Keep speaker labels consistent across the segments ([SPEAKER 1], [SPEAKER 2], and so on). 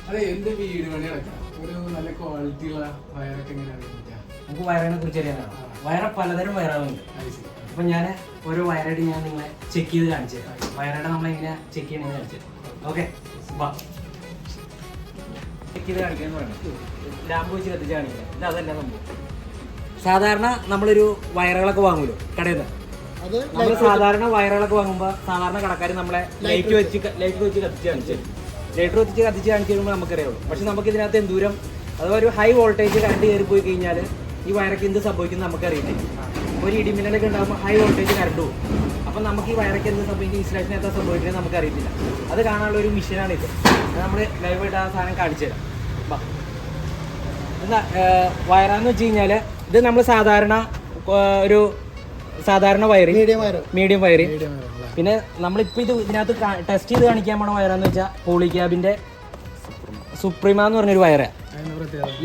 [SPEAKER 1] അതെ എന്റെ വീട് പണി നടക്കാം ഒരു നല്ല ക്വാളിറ്റി ഉള്ള വയറൊക്കെ എങ്ങനെയാണ്
[SPEAKER 2] നമുക്ക് വയറിനെ കുറിച്ച് അറിയാനാണ്. വയറ് പലതരം വയറുകളുണ്ട്. അപ്പൊ ഞാൻ ഓരോ വയറായിട്ട് ഞാൻ നിങ്ങളെ ചെക്ക് ചെയ്ത് കാണിച്ചു തരാം. വയറായിട്ട് നമ്മളെങ്ങനെ ചെക്ക് ചെയ്യണമെന്ന് കാണിച്ചു തരാം. ഓക്കെ, ചെക്ക് ചെയ്ത് കാണിക്കാന്ന് പറയുന്നത് ലാമ്പ് വെച്ച് കത്തിച്ച് കാണിക്കാം. ഇത് അതല്ല സംഭവം. സാധാരണ നമ്മളൊരു വയറുകളൊക്കെ വാങ്ങൂലോ കടയിൽ നിന്ന്. നമ്മൾ സാധാരണ വയറുകളൊക്കെ വാങ്ങുമ്പോൾ സാധാരണ കടക്കാർ നമ്മളെ ലൈറ്റ് വെച്ച് കത്തിച്ച് കാണിച്ചു തരും. ലൈറ്റർ വെച്ച് കത്തിച്ച് കാണിച്ചു തരുമ്പോൾ നമുക്കറിയാവുള്ളൂ. പക്ഷെ നമുക്ക് ഇതിനകത്ത് എന്തൂരം അഥവാ ഒരു ഹൈ വോൾട്ടേജ് കറണ്ട് കയറി പോയി കഴിഞ്ഞാൽ ഈ വയറൊക്കെ എന്ത് സംഭവിക്കുന്നത് നമുക്കറിയില്ല. ഒരു ഇടിമിന്നലൊക്കെ ഉണ്ടാകുമ്പോൾ ഹൈ വോൾട്ടേജ് കറണ്ട് പോകും. അപ്പം നമുക്ക് ഈ വയറൊക്കെ എന്ത് സംഭവിക്കും, ഇൻസ്റ്റലേഷൻ എന്താ സംഭവിക്കുന്നത് നമുക്കറിയത്തില്ല. അത് കാണാനുള്ള ഒരു മിഷനാണിത്. അത് നമ്മൾ ലൈവായിട്ട് ആ സാധനം കാണിച്ചു തരാം. എന്താ വയറാന്ന് വെച്ച് കഴിഞ്ഞാൽ ഇത് നമ്മൾ സാധാരണ ഒരു സാധാരണ വയറിങ്, മീഡിയം വയറിങ്. പിന്നെ നമ്മളിപ്പോൾ ഇതിനകത്ത് ടെസ്റ്റ് ചെയ്ത് കാണിക്കാൻ പോണ വയറാന്ന് വെച്ചാൽ പോളിക്യാബിൻ്റെ സുപ്രീമ എന്ന് പറഞ്ഞൊരു വയറാണ്.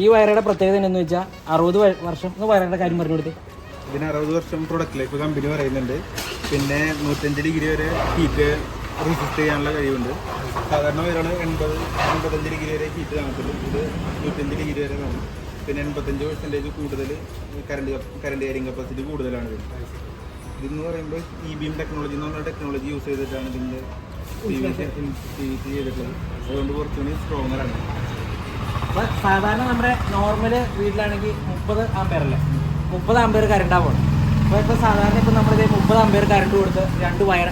[SPEAKER 2] ഈ വയറുടെ പ്രത്യേകത എന്ന് വെച്ചാൽ 60 വർഷം വയറുടെ കാര്യം പറഞ്ഞു കൊടുത്തേ.
[SPEAKER 3] ഇതിന് 60 വർഷം പ്രൊഡക്റ്റ് ലൈഫ് കമ്പനി പറയുന്നുണ്ട്. പിന്നെ 105 ഡിഗ്രി വരെ ഹീറ്റ് റെസിസ്റ്റ് ചെയ്യാനുള്ള കഴിവുണ്ട്. സാധാരണ വയറുകൾ 85 ഡിഗ്രി വരെ ഹീറ്റ് കാണത്തുള്ളൂ. ഇത് 105 ഡിഗ്രി വരെ കാണും. പിന്നെ 85% കൂടുതൽ കറണ്ട് ക്യാരിങ് കപ്പാസിറ്റി കൂടുതലാണ് ഇത്. ഇതെന്ന് പറയുമ്പോൾ ബീം ടെക്നോളജി എന്ന് പറഞ്ഞ ടെക്നോളജി യൂസ് ചെയ്തിട്ടാണ് ഇതിൻ്റെ ചെയ്തിട്ടുള്ളത്. അതുകൊണ്ട് കുറച്ചുകൂടി സ്ട്രോങ്ങറാണ്.
[SPEAKER 2] അപ്പോൾ സാധാരണ നമ്മുടെ നോർമൽ വീട്ടിലാണെങ്കിൽ 30 ആമ്പയർ അല്ലേ, 30 ആമ്പയർ കറണ്ടാണ് പോകുന്നത്. ഇപ്പോൾ സാധാരണ ഇപ്പോൾ നമ്മളിത് 30 ആമ്പയർ കറണ്ട് കൊടുത്ത് 2 വയർ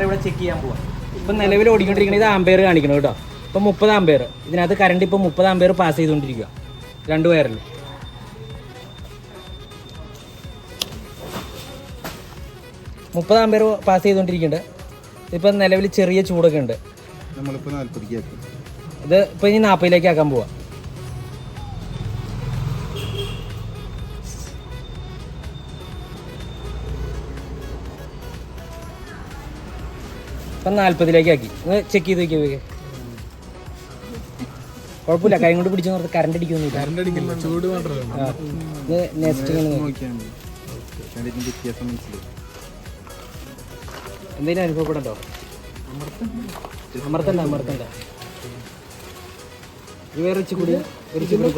[SPEAKER 2] ഇവിടെ ചെക്ക് ചെയ്യാൻ പോവാം. ഇപ്പം നിലവിൽ ഓടിക്കൊണ്ടിരിക്കുന്നത് ഇത് ആമ്പയർ കാണിക്കണം കേട്ടോ. ഇപ്പം 30 ആമ്പയർ ഇതിനകത്ത് കറണ്ട് ഇപ്പോൾ 30 ആമ്പയർ പാസ് ചെയ്തുകൊണ്ടിരിക്കുക 2 വയറിൽ. മുപ്പത് ആമ്പയർ പാസ് ചെയ്തുകൊണ്ടിരിക്കുന്നുണ്ട്. ഇപ്പം നിലവിൽ ചെറിയ ചൂടൊക്കെ ഉണ്ട്.
[SPEAKER 3] നമ്മളിപ്പോൾ 40 ആക്കി.
[SPEAKER 2] ഇത് ഇപ്പോൾ ഇനി 40 ആക്കാൻ പോവാം. ഇപ്പം 40 ആക്കി. ഒന്ന് ചെക്ക് ചെയ്ത് നോക്കിയേ. കുഴപ്പമില്ല, കൈ കൊണ്ട് പിടിച്ചു നോക്കി കറണ്ട് അടിക്കൊന്നുമില്ല. എന്തെങ്കിലും അനുഭവപ്പെടണ്ടോ? അമർത്തണ്ട. ഇത് വേറെ കൂടി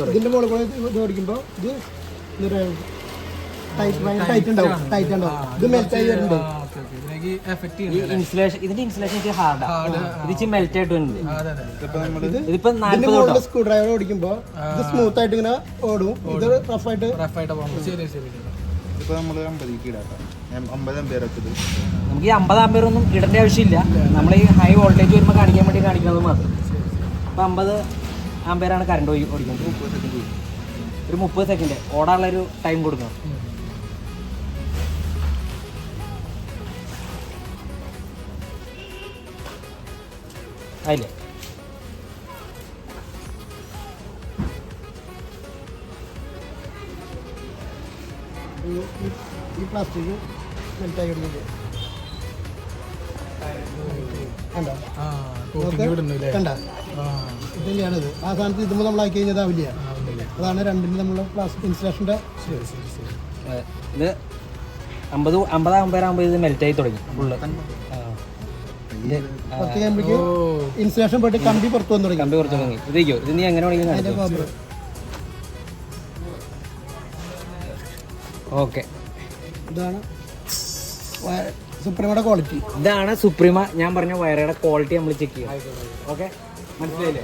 [SPEAKER 4] ഇതിന്റെ മുകളിൽ കൂടെ ഇത് ഓടിക്കുമ്പോൾ ഇത് ടൈറ്റ് ഉണ്ടാവും. ഇത് മെൽറ്റ് ആയി വരുന്നുണ്ട്.
[SPEAKER 2] ഇതിന്റെ ഇൻസുലേഷൻ ഹാർഡാണ്. ഇത് മെൽറ്റ് ആയിട്ട് വരുന്നുണ്ട്. ഇതിപ്പോ
[SPEAKER 4] സ്ക്രൂ ഡ്രൈവർ ഓടിക്കുമ്പോ ഇത് സ്മൂത്ത് ആയിട്ട് ഇങ്ങനെ ഓടും. ഇത് റഫായിട്ട്
[SPEAKER 3] ഇപ്പൊ നമ്മള് 50 ഇടാം. 50 ആമ്പയർ വെച്ചത്
[SPEAKER 2] നമുക്ക് ഈ 50 ആമ്പയർ ഒന്നും ഇടേണ്ട ആവശ്യമില്ല. നമ്മൾ ഈ ഹൈ വോൾട്ടേജ് വരുമ്പോൾ കാണിക്കാൻ വേണ്ടി കാണിക്കുന്നത് മാത്രം. ഇപ്പം 50 ആമ്പയറാണ് കറണ്ട് ഓടിക്കുന്നത്. ഒരു 30 സെക്കൻഡ് ഓടാനുള്ളൊരു ടൈം കൊടുക്കണം. അതില്ലേ
[SPEAKER 4] ഈ പ്ലാസ്റ്റിക് മെൽറ്റായി ഇടുന്നത് കണ്ട ഇതിൻ്റെയാണിത്. ആ സാധനത്ത് ഇതുമ്പോൾ നമ്മൾ ആക്കി കഴിഞ്ഞാൽ ആവില്ല. അതാണ് രണ്ടിൻ്റെ നമ്മൾ പ്ലാസ്റ്റിക് ഇൻസുലേഷൻ്റെ.
[SPEAKER 2] ഇത് 50 ആമ്പയർ ആകുമ്പോൾ ഇത് മെൽറ്റായി തുടങ്ങി ഫുള്ള്.
[SPEAKER 4] ഇൻസുലേഷൻ പോയിട്ട് കമ്പി പുറത്തു വന്നു തുടങ്ങി.
[SPEAKER 2] കമ്പി പുറത്തു തുടങ്ങി. ഇതേക്കോ ഇത് നീ എങ്ങനെ വേണമെങ്കിലും. ഓക്കെ,
[SPEAKER 4] ഇതാണ് സുപ്രീമയുടെ ക്വാളിറ്റി.
[SPEAKER 2] ഇതാണ് സുപ്രീമ. ഞാൻ പറഞ്ഞ വയറുടെ ക്വാളിറ്റി നമ്മൾ ചെക്ക് ചെയ്യാം. ഓക്കെ, മനസ്സിലായില്ലേ?